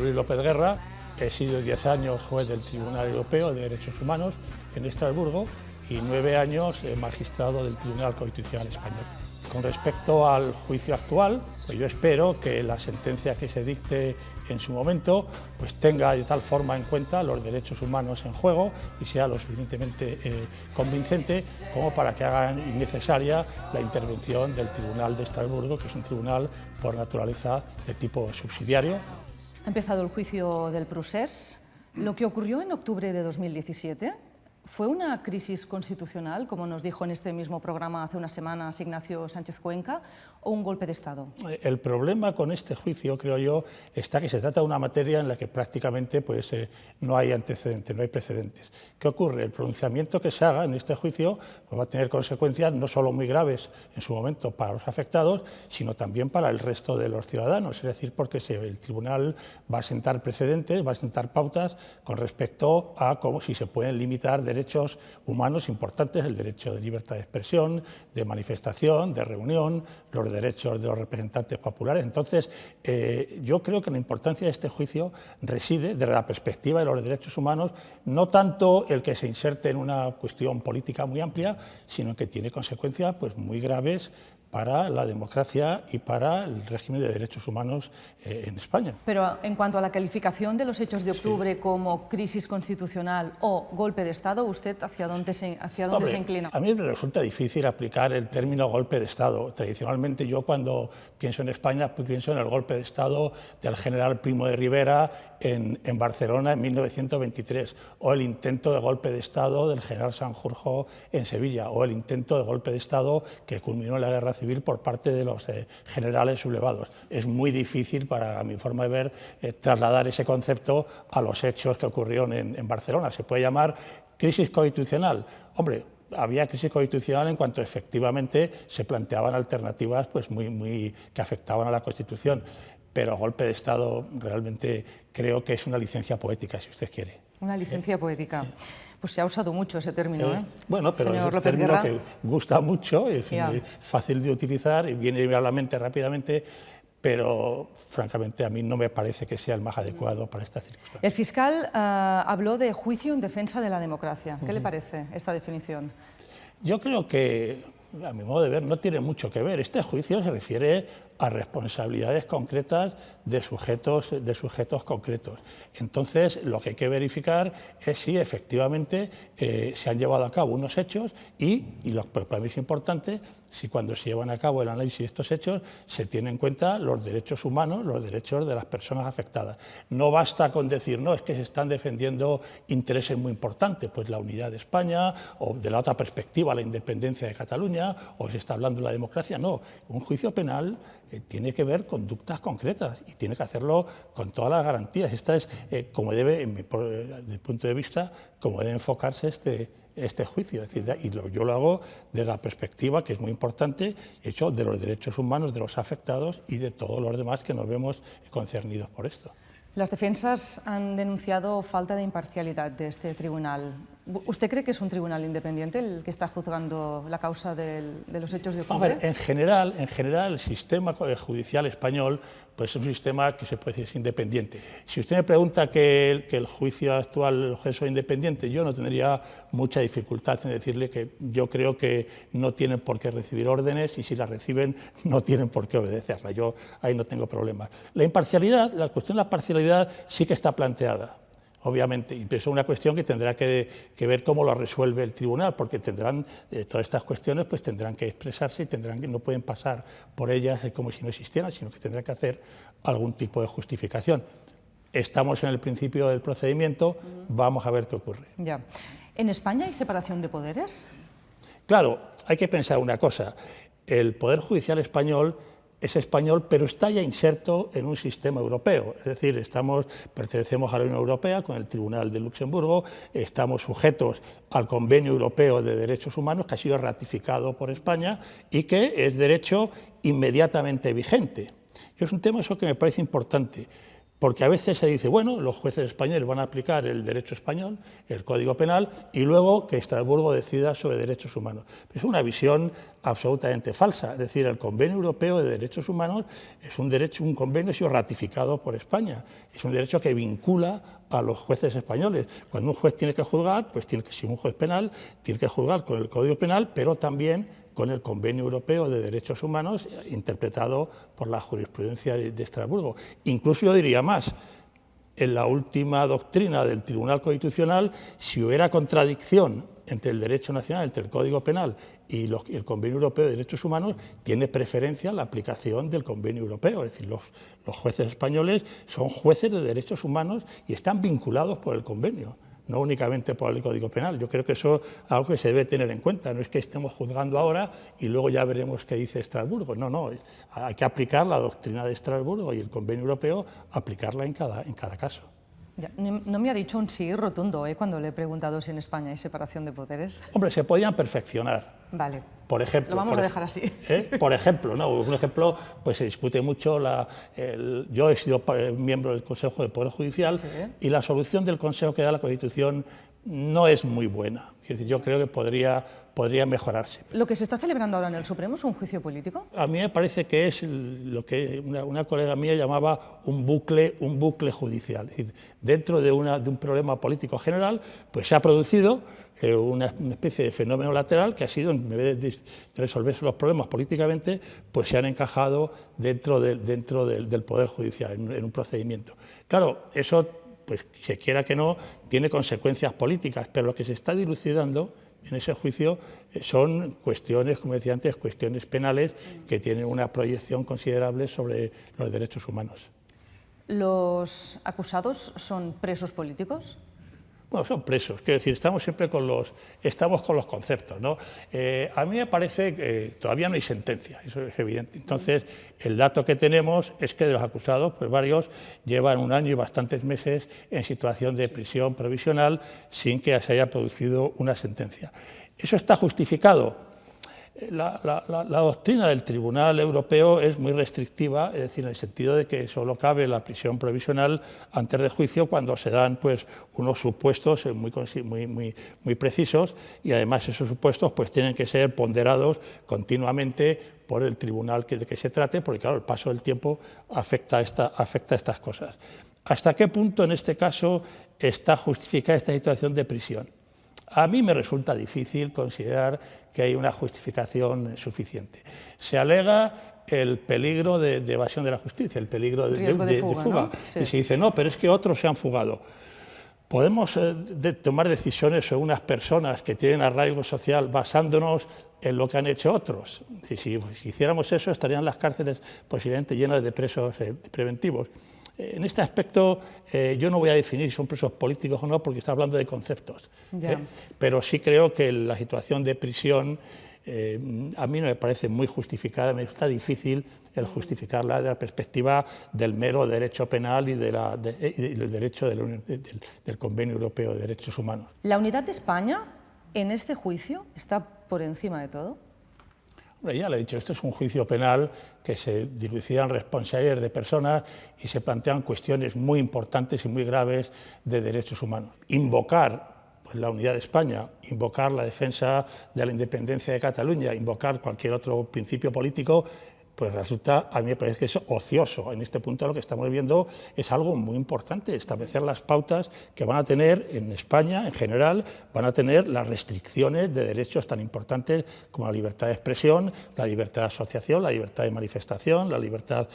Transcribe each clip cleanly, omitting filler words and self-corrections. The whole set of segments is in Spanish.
Luis López Guerra. He sido 10 años juez del Tribunal Europeo de Derechos Humanos en Estrasburgo y 9 años magistrado del Tribunal Constitucional Español. Con respecto al juicio actual, pues yo espero que la sentencia que se dicte en su momento pues tenga de tal forma en cuenta los derechos humanos en juego y sea lo suficientemente convincente como para que hagan innecesaria la intervención del Tribunal de Estrasburgo, que es un tribunal por naturaleza de tipo subsidiario. Ha empezado el juicio del procés. Lo que ocurrió en octubre de 2017 fue una crisis constitucional, como nos dijo en este mismo programa hace unas semanas Ignacio Sánchez Cuenca, o un golpe de Estado. El problema con este juicio, creo yo, está que se trata de una materia en la que prácticamente pues, no hay antecedentes, no hay precedentes. ¿Qué ocurre? El pronunciamiento que se haga en este juicio pues, va a tener consecuencias no solo muy graves en su momento para los afectados, sino también para el resto de los ciudadanos. Es decir, porque el tribunal va a sentar precedentes, va a sentar pautas con respecto a cómo si se pueden limitar derechos humanos importantes, el derecho de libertad de expresión, de manifestación, de reunión, los derechos de los representantes populares. Entonces, yo creo que la importancia de este juicio reside, desde la perspectiva de los derechos humanos, no tanto el que se inserte en una cuestión política muy amplia, sino que tiene consecuencias pues, muy graves para la democracia y para el régimen de derechos humanos en España. Pero en cuanto a la calificación de los hechos de octubre como crisis constitucional o golpe de Estado, ¿usted hacia dónde se inclina? A mí me resulta difícil aplicar el término golpe de Estado. Tradicionalmente yo cuando pienso en España pues pienso en el golpe de Estado del general Primo de Rivera en Barcelona en 1923, o el intento de golpe de Estado del general Sanjurjo en Sevilla, o el intento de golpe de Estado que culminó en la Guerra Civil por parte de los generales sublevados. Es muy difícil, para mi forma de ver, trasladar ese concepto a los hechos que ocurrieron en Barcelona. Se puede llamar crisis constitucional. Hombre, había crisis constitucional en cuanto efectivamente se planteaban alternativas pues, que afectaban a la Constitución, pero golpe de Estado realmente creo que es una licencia poética, si usted quiere. Una licencia poética. Pues se ha usado mucho ese término, ¿eh? Bueno, pero Señor es un López término Guerra, que gusta mucho, es fácil de utilizar y viene a la mente rápidamente, pero francamente a mí no me parece que sea el más adecuado para esta circunstancia. El fiscal habló de juicio en defensa de la democracia. ¿Qué le parece esta definición? Yo creo que, a mi modo de ver, no tiene mucho que ver. Este juicio se refiere a responsabilidades concretas de sujetos concretos. Entonces, lo que hay que verificar es si efectivamente se han llevado a cabo unos hechos y lo que para mí es importante, si cuando se llevan a cabo el análisis de estos hechos se tienen en cuenta los derechos humanos, los derechos de las personas afectadas. No basta con decir, no, es que se están defendiendo intereses muy importantes, pues la unidad de España, o de la otra perspectiva, la independencia de Cataluña, o se está hablando de la democracia. No, un juicio penal tiene que ver conductas concretas y tiene que hacerlo con todas las garantías. Esta es como debe, desde mi punto de vista, como debe enfocarse este juicio. Es decir, yo lo hago de la perspectiva, que es muy importante, hecho de los derechos humanos, de los afectados y de todos los demás que nos vemos concernidos por esto. Las defensas han denunciado falta de imparcialidad de este tribunal. ¿Usted cree que es un tribunal independiente el que está juzgando la causa de los hechos de octubre? A ver, en general, el sistema judicial español pues es un sistema que se puede decir es independiente. Si usted me pregunta que el juicio actual, el juez es independiente, yo no tendría mucha dificultad en decirle que yo creo que no tienen por qué recibir órdenes y si las reciben no tienen por qué obedecerlas. Yo ahí no tengo problemas. La imparcialidad, la cuestión de la parcialidad sí que está planteada. Obviamente, y es una cuestión que tendrá que ver cómo lo resuelve el tribunal, porque tendrán todas estas cuestiones pues tendrán que expresarse y no pueden pasar por ellas como si no existieran, sino que tendrán que hacer algún tipo de justificación. Estamos en el principio del procedimiento, vamos a ver qué ocurre. Ya. ¿En España hay separación de poderes? Claro, hay que pensar una cosa. El Poder Judicial español es español, pero está ya inserto en un sistema europeo. Es decir, pertenecemos a la Unión Europea con el Tribunal de Luxemburgo, estamos sujetos al Convenio Europeo de Derechos Humanos, que ha sido ratificado por España y que es derecho inmediatamente vigente. Y es un tema eso que me parece importante, Porque a veces se dice, bueno, los jueces españoles van a aplicar el derecho español, el Código Penal, y luego que Estrasburgo decida sobre derechos humanos. Es una visión absolutamente falsa. Es decir, el Convenio Europeo de Derechos Humanos es un convenio que ha sido ratificado por España. Es un derecho que vincula a los jueces españoles. Cuando un juez tiene que juzgar, pues si un juez penal, tiene que juzgar con el Código Penal, pero también con el Convenio Europeo de Derechos Humanos, interpretado por la jurisprudencia de Estrasburgo. Incluso yo diría más, en la última doctrina del Tribunal Constitucional, si hubiera contradicción entre el derecho nacional, entre el Código Penal y el Convenio Europeo de Derechos Humanos, tiene preferencia la aplicación del Convenio Europeo. Es decir, los jueces españoles son jueces de derechos humanos y están vinculados por el convenio, no únicamente por el Código Penal. Yo creo que eso es algo que se debe tener en cuenta. No es que estemos juzgando ahora y luego ya veremos qué dice Estrasburgo. No, no, hay que aplicar la doctrina de Estrasburgo y el Convenio Europeo, aplicarla en cada caso. Ya, no me ha dicho un sí rotundo cuando le he preguntado si en España hay separación de poderes. Hombre, se podían perfeccionar. Vale. Por ejemplo, lo vamos a dejar así. Por ejemplo, ¿no? Un ejemplo, pues se discute mucho. Yo he sido miembro del Consejo del Poder Judicial, sí, y la solución del Consejo que da la Constitución no es muy buena. Es decir, yo creo que podría mejorarse. ¿Lo que se está celebrando ahora en el Supremo es un juicio político? A mí me parece que es lo que una colega mía llamaba un bucle judicial. Es decir, dentro de un problema político general, pues se ha producido una especie de fenómeno lateral que ha sido, en vez de resolverse los problemas políticamente, pues se han encajado dentro del Poder Judicial, en un procedimiento. Claro, eso, pues se quiera que no, tiene consecuencias políticas, pero lo que se está dilucidando en ese juicio son cuestiones, como decía antes, cuestiones penales que tienen una proyección considerable sobre los derechos humanos. ¿Los acusados son presos políticos? Bueno, son presos, quiero decir, estamos siempre con los conceptos, ¿no? A mí me parece que todavía no hay sentencia, eso es evidente. Entonces, el dato que tenemos es que de los acusados, pues varios llevan 1 año y bastantes meses en situación de prisión provisional sin que se haya producido una sentencia. ¿Eso está justificado? La doctrina del Tribunal Europeo es muy restrictiva, es decir, en el sentido de que solo cabe la prisión provisional antes de juicio cuando se dan pues, unos supuestos muy precisos, y además esos supuestos pues, tienen que ser ponderados continuamente por el tribunal de que se trate, porque claro, el paso del tiempo afecta a estas cosas. ¿Hasta qué punto en este caso está justificada esta situación de prisión? A mí me resulta difícil considerar que hay una justificación suficiente. Se alega el peligro de evasión de la justicia, el peligro de fuga. ¿No? Sí. Y se dice, no, pero es que otros se han fugado. Podemos tomar decisiones sobre unas personas que tienen arraigo social basándonos en lo que han hecho otros. Si hiciéramos eso, estarían las cárceles posiblemente llenas de presos preventivos. En este aspecto yo no voy a definir si son presos políticos o no, porque está hablando de conceptos. Pero sí creo que la situación de prisión a mí no me parece muy justificada, me está difícil el justificarla desde la perspectiva del mero derecho penal y del derecho del Convenio Europeo de Derechos Humanos. ¿La unidad de España en este juicio está por encima de todo? Ya le he dicho, esto es un juicio penal que se dilucidan responsabilidades de personas y se plantean cuestiones muy importantes y muy graves de derechos humanos. Invocar la unidad de España, invocar la defensa de la independencia de Cataluña, invocar cualquier otro principio político, pues resulta, a mí me parece que es ocioso. En este punto lo que estamos viendo es algo muy importante, establecer las pautas que van a tener en España, en general, van a tener las restricciones de derechos tan importantes como la libertad de expresión, la libertad de asociación, la libertad de manifestación, la libertad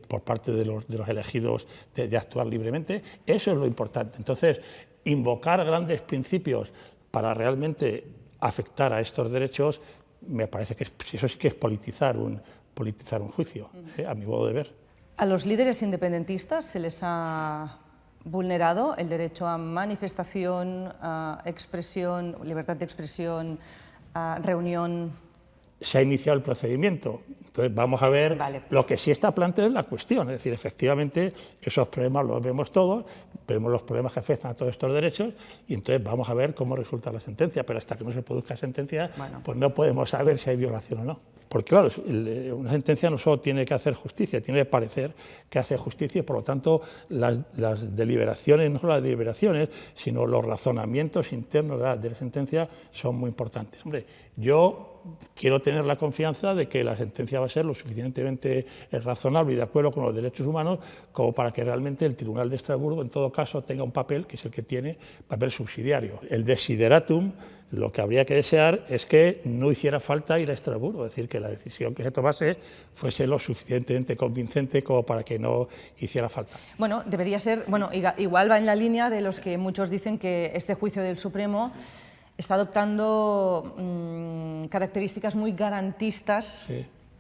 por parte de los elegidos de actuar libremente. Eso es lo importante. Entonces, invocar grandes principios para realmente afectar a estos derechos, me parece que eso sí que es politizar un juicio, a mi modo de ver. ¿A los líderes independentistas se les ha vulnerado el derecho a manifestación, a expresión, libertad de expresión, a reunión? Se ha iniciado el procedimiento, entonces vamos a ver. Vale. Lo que sí está planteado es la cuestión, es decir, efectivamente esos problemas los vemos todos, vemos los problemas que afectan a todos estos derechos y entonces vamos a ver cómo resulta la sentencia, pero hasta que no se produzca sentencia, pues no podemos saber si hay violación o no. porque claro, una sentencia no solo tiene que hacer justicia, tiene que parecer que hace justicia, y por lo tanto las deliberaciones, no solo las deliberaciones, sino los razonamientos internos de la sentencia son muy importantes. Hombre, yo quiero tener la confianza de que la sentencia va a ser lo suficientemente razonable y de acuerdo con los derechos humanos como para que realmente el Tribunal de Estrasburgo, en todo caso, tenga un papel, que es el que tiene, papel subsidiario. El desideratum, lo que habría que desear es que no hiciera falta ir a Estrasburgo, es decir, que la decisión que se tomase fuese lo suficientemente convincente como para que no hiciera falta. Bueno, debería ser, bueno, igual va en la línea de los que muchos dicen que este juicio del Supremo está adoptando características muy garantistas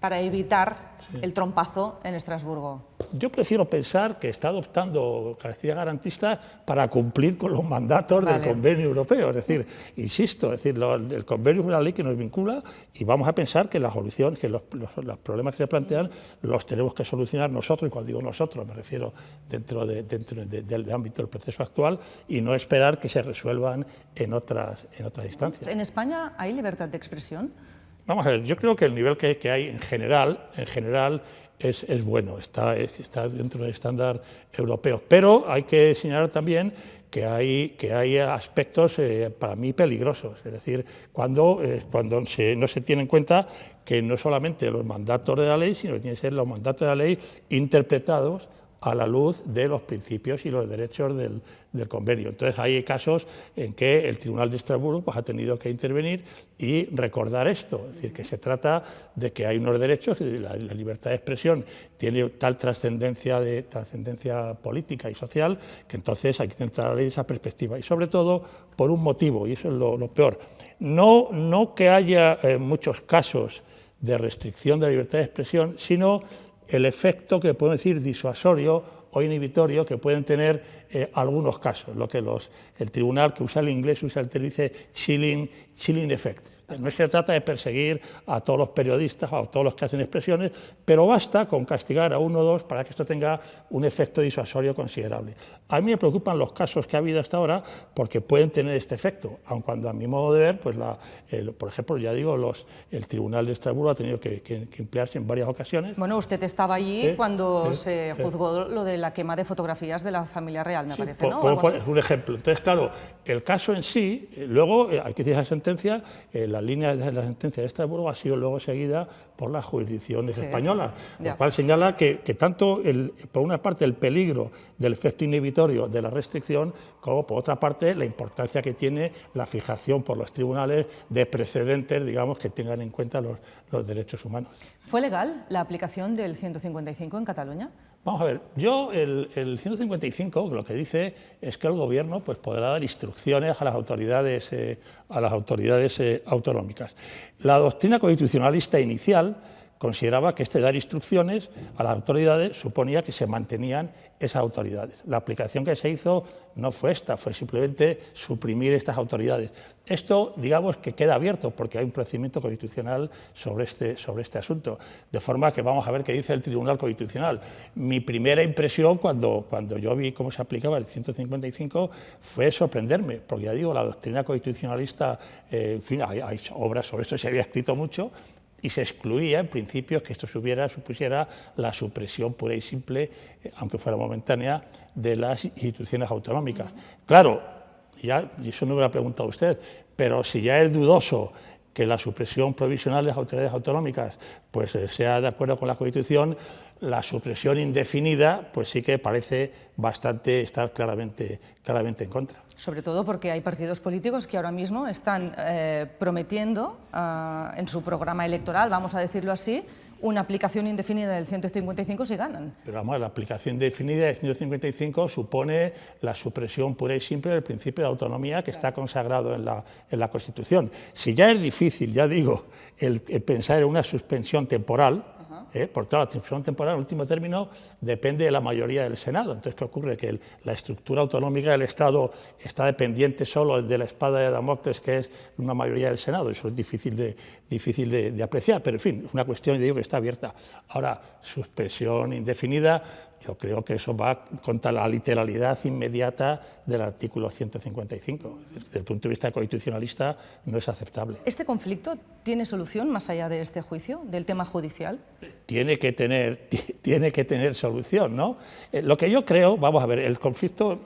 para evitar el trompazo en Estrasburgo. Yo prefiero pensar que está adoptando características garantistas para cumplir con los mandatos del Convenio Europeo. Es decir, insisto, el Convenio es una ley que nos vincula y vamos a pensar que las soluciones, que los problemas que se plantean los tenemos que solucionar nosotros, y cuando digo nosotros me refiero dentro del ámbito del proceso actual, y no esperar que se resuelvan en otras instancias. ¿En España hay libertad de expresión? Vamos a ver, yo creo que el nivel que hay en general es bueno, está dentro del estándar europeo, pero hay que señalar también que hay aspectos para mí peligrosos, es decir, cuando no se tiene en cuenta que no solamente los mandatos de la ley, sino que tienen que ser los mandatos de la ley interpretados a la luz de los principios y los derechos del convenio. Entonces hay casos en que el Tribunal de Estrasburgo pues, ha tenido que intervenir y recordar esto, es decir, que se trata de que hay unos derechos y la libertad de expresión tiene tal trascendencia política y social que entonces hay que intentar la ley de esa perspectiva y sobre todo por un motivo, y eso es lo peor, no que haya muchos casos de restricción de la libertad de expresión, sino el efecto que podemos decir disuasorio o inhibitorio que pueden tener algunos casos, lo que el tribunal que usa el inglés usa el término dice chilling effect. No se trata de perseguir a todos los periodistas o a todos los que hacen expresiones, pero basta con castigar a uno o dos para que esto tenga un efecto disuasorio considerable. A mí me preocupan los casos que ha habido hasta ahora porque pueden tener este efecto, aun cuando a mi modo de ver, pues por ejemplo, ya digo, el Tribunal de Estrasburgo ha tenido que emplearse en varias ocasiones. Bueno, usted estaba allí cuando se juzgó lo de la quema de fotografías de la familia real, me parece, ¿no? Es un ejemplo. Entonces, claro, el caso en sí, luego hay que decir esa sentencia, la línea de la sentencia de Estrasburgo ha sido luego seguida por las jurisdicciones españolas, lo cual señala que tanto, por una parte, el peligro del efecto inhibitorio de la restricción, como por otra parte, la importancia que tiene la fijación por los tribunales de precedentes, digamos, que tengan en cuenta los derechos humanos. ¿Fue legal la aplicación del 155 en Cataluña? Vamos a ver, el 155 lo que dice es que el Gobierno pues, podrá dar instrucciones a las autoridades autonómicas. La doctrina constitucionalista inicial consideraba que dar instrucciones a las autoridades suponía que se mantenían esas autoridades. La aplicación que se hizo no fue esta, fue simplemente suprimir estas autoridades. Esto, digamos, que queda abierto porque hay un procedimiento constitucional sobre este asunto, de forma que vamos a ver qué dice el Tribunal Constitucional. Mi primera impresión cuando yo vi cómo se aplicaba el 155 fue sorprenderme, porque ya digo, la doctrina constitucionalista, en fin, hay obras sobre esto, se había escrito mucho, y se excluía, en principio, que esto supusiera la supresión pura y simple, aunque fuera momentánea, de las instituciones autonómicas. Claro, y eso no me lo ha preguntado usted, pero si ya es dudoso que la supresión provisional de las autoridades autonómicas pues, sea de acuerdo con la Constitución, la supresión indefinida pues sí que parece estar claramente en contra. Sobre todo porque hay partidos políticos que ahora mismo están prometiendo en su programa electoral, vamos a decirlo así, una aplicación indefinida del 155 si ganan. Pero vamos, la aplicación indefinida del 155 supone la supresión pura y simple del principio de autonomía que está consagrado en la Constitución. Si ya es difícil, ya digo, el pensar en una suspensión temporal, porque claro, la suspensión temporal en último término depende de la mayoría del Senado. Entonces, ¿qué ocurre? Que la estructura autonómica del Estado está dependiente solo de la espada de Damocles, que es una mayoría del Senado. Eso es difícil de apreciar, pero en fin, es una cuestión, digo, que está abierta. Ahora, suspensión indefinida, yo creo que eso va contra la literalidad inmediata del artículo 155. Desde el punto de vista constitucionalista no es aceptable. ¿Este conflicto tiene solución más allá de este juicio, del tema judicial? Tiene que tener solución, ¿no? Lo que yo creo, vamos a ver, el conflicto,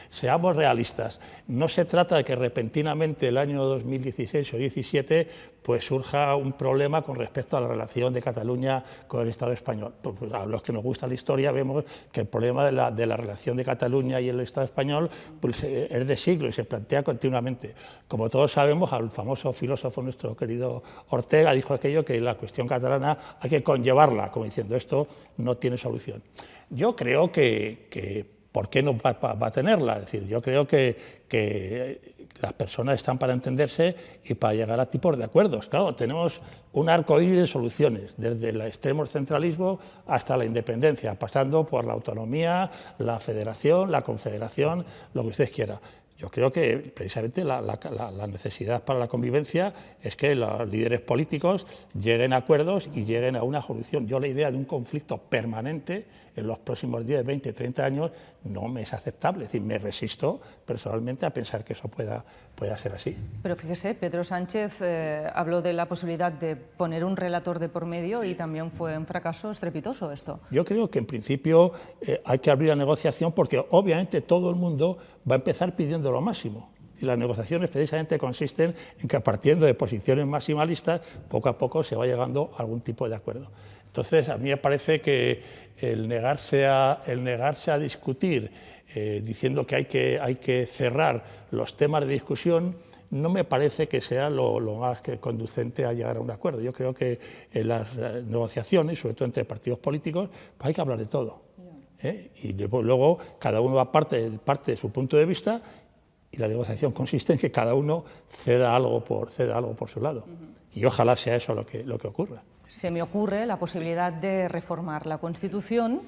seamos realistas, no se trata de que repentinamente el año 2016 o 2017 pues surja un problema con respecto a la relación de Cataluña con el Estado español. Pues a los que nos gusta la historia vemos que el problema de la relación de Cataluña y el Estado español pues, es de siglos y se plantea continuamente. Como todos sabemos, al famoso filósofo nuestro querido Ortega dijo aquello que la cuestión catalana hay que conllevarla, como diciendo esto no tiene solución. Yo creo que ¿por qué no va a tenerla? Es decir, yo creo que las personas están para entenderse y para llegar a tipos de acuerdos. Claro, tenemos un arcoíris de soluciones, desde el extremo centralismo hasta la independencia, pasando por la autonomía, la federación, la confederación, lo que usted quiera. Yo creo que precisamente la necesidad para la convivencia es que los líderes políticos lleguen a acuerdos y lleguen a una solución. Yo la idea de un conflicto permanente en los próximos 10, 20, 30 años no me es aceptable. Es decir, me resisto personalmente a pensar que eso pueda ser así. Pero fíjese, Pedro Sánchez habló de la posibilidad de poner un relator de por medio y también fue un fracaso estrepitoso esto. Yo creo que en principio hay que abrir la negociación porque obviamente todo el mundo va a empezar pidiendo lo máximo. Y las negociaciones precisamente consisten en que partiendo de posiciones maximalistas, poco a poco se va llegando a algún tipo de acuerdo. Entonces, a mí me parece que el negarse a discutir diciendo que hay que cerrar los temas de discusión no me parece que sea lo más conducente a llegar a un acuerdo. Yo creo que en las negociaciones, sobre todo entre partidos políticos, pues hay que hablar de todo. Y luego cada uno va parte de su punto de vista y la negociación consiste en que cada uno ceda algo por su lado. Y ojalá sea eso lo que ocurra. Se me ocurre la posibilidad de reformar la Constitución,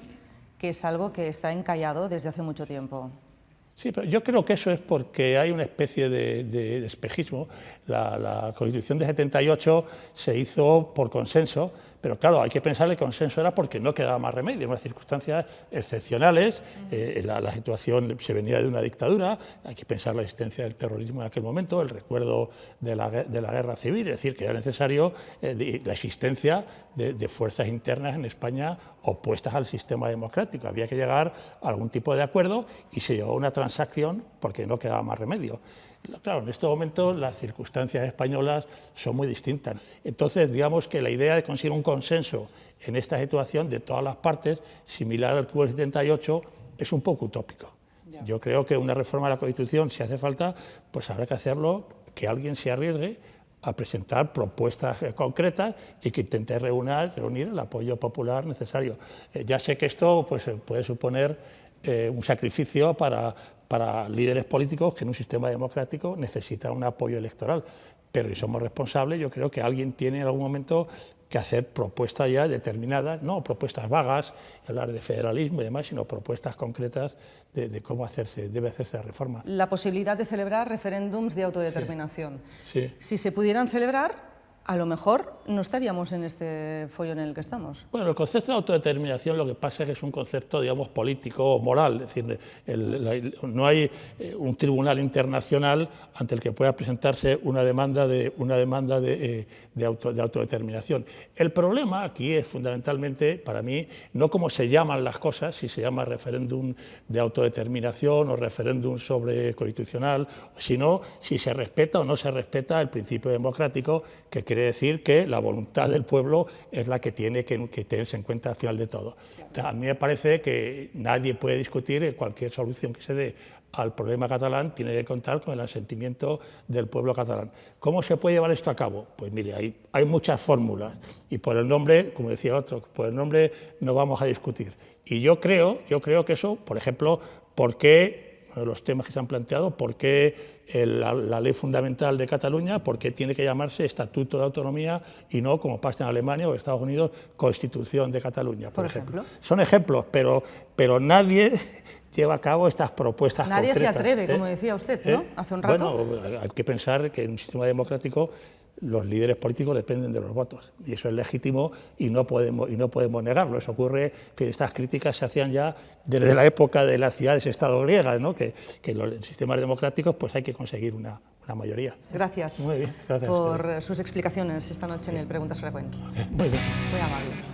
que es algo que está encallado desde hace mucho tiempo. Sí, pero yo creo que eso es porque hay una especie de espejismo. La Constitución de 78 se hizo por consenso, pero claro, hay que pensar que el consenso era porque no quedaba más remedio, en unas circunstancias excepcionales, la situación se venía de una dictadura, hay que pensar la existencia del terrorismo en aquel momento, el recuerdo de la guerra civil, es decir, que era necesario la existencia de fuerzas internas en España opuestas al sistema democrático. Había que llegar a algún tipo de acuerdo y se llegó a una transacción porque no quedaba más remedio. Claro, en este momento las circunstancias españolas son muy distintas. Entonces, digamos que la idea de conseguir un consenso en esta situación de todas las partes, similar al que hubo en el 78, es un poco utópico. Yo creo que una reforma de la Constitución, si hace falta, pues habrá que hacerlo, que alguien se arriesgue a presentar propuestas concretas y que intente reunir el apoyo popular necesario. Ya sé que esto pues, puede suponer un sacrificio para líderes políticos que en un sistema democrático necesitan un apoyo electoral, pero si somos responsables, yo creo que alguien tiene en algún momento que hacer propuestas ya determinadas, no propuestas vagas, hablar de federalismo y demás, sino propuestas concretas de cómo debe hacerse la reforma. La posibilidad de celebrar referéndums de autodeterminación. Sí. Si se pudieran celebrar, a lo mejor no estaríamos en este follón en el que estamos. Bueno, el concepto de autodeterminación lo que pasa es que es un concepto, digamos, político o moral, es decir, no hay un tribunal internacional ante el que pueda presentarse una demanda de autodeterminación. El problema aquí es fundamentalmente, para mí, no cómo se llaman las cosas, si se llama referéndum de autodeterminación o referéndum sobre constitucional, sino si se respeta o no se respeta el principio democrático, que quiere decir que la voluntad del pueblo es la que tiene que tenerse en cuenta al final de todo. A mí me parece que nadie puede discutir cualquier solución que se dé al problema catalán, tiene que contar con el asentimiento del pueblo catalán. ¿Cómo se puede llevar esto a cabo? Pues mire, hay muchas fórmulas y por el nombre, como decía otro, por el nombre no vamos a discutir. Y yo creo que eso, por ejemplo, ¿por qué los temas que se han planteado, por qué la ley fundamental de Cataluña, por qué tiene que llamarse Estatuto de Autonomía y no, como pasa en Alemania o Estados Unidos, Constitución de Cataluña, por ejemplo? Son ejemplos, pero nadie lleva a cabo estas propuestas concretas. Nadie se atreve, ¿eh? como decía usted, ¿no? Hace un rato. Bueno, hay que pensar que en un sistema democrático los líderes políticos dependen de los votos, y eso es legítimo y no podemos negarlo. Eso ocurre, que estas críticas se hacían ya desde la época de las ciudades-estado griegas, ¿no? que en sistemas democráticos pues hay que conseguir una mayoría. Gracias, Muy bien, gracias por sus explicaciones esta noche en el Preguntas Frecuentes. Muy bien. Muy amable.